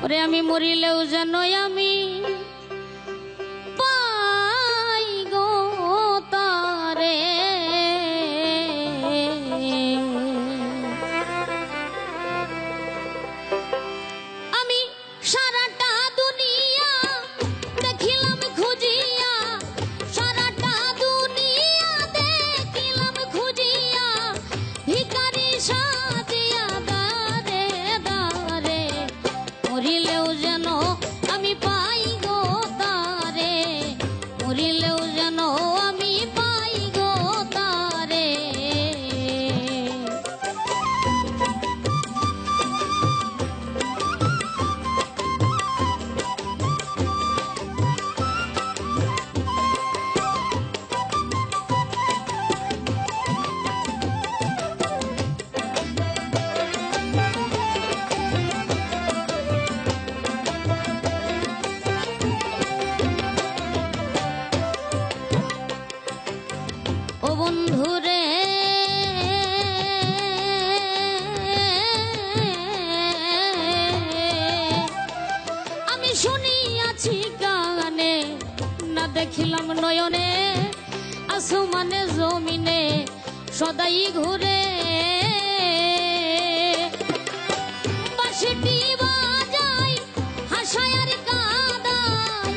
ওরে আমি মরিলেও যেন আমি পাই গো তারে। আমি সারাটা দুনিয়া দেখিলাম খুঁজিয়া, সারাটা দুনিয়া দেখিলাম খুঁজিয়া, ভিখারি সাজিয়া দারে দারে, মরিলেও যেন আমি পাই গো তারে, মরিলেও যেন আমি পাই গো তারে। ও বন্ধুরে আমি শুনিয়াছি কানে, না দেখিলাম নয়নে, আসমানে জমিনে সদাই ঘুরে। বাঁশিটি বাজাই হাসায় আর কাঁদায়,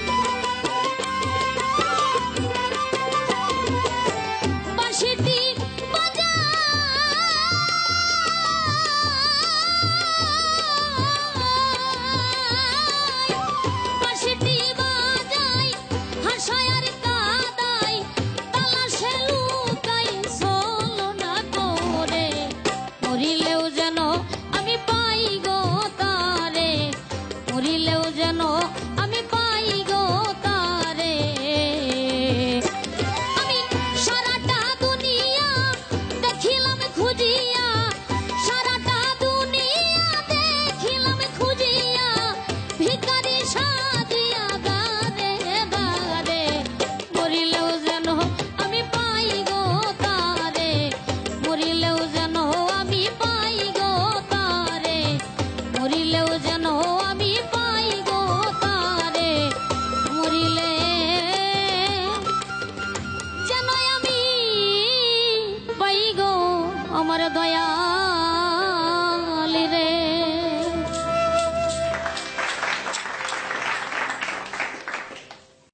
বাঁশিটি বাঁশিটি বাজাই হাসায় আর কাঁদাই, তালাশে লুকাই চলো না করে, মরিলেও যেন আমি পাই গো তারে, মরিলেও যেন আমি পাই গো তারে। আমি সারাটা দুনিয়া দেখিলাম খুঁজিয়া, সারাটা দুনিয়া দেখিলাম খুঁজিয়া, ভিখারি সাজিয়া দারে দারে, মরিলেও যেন আমি পাই গো তারে, মরিলেও যেন আমি পাই গো তারে, মরিলেও যেন আমি পাই গো তারে, মরিলে যেন আমি পাই গো আমার দয়া।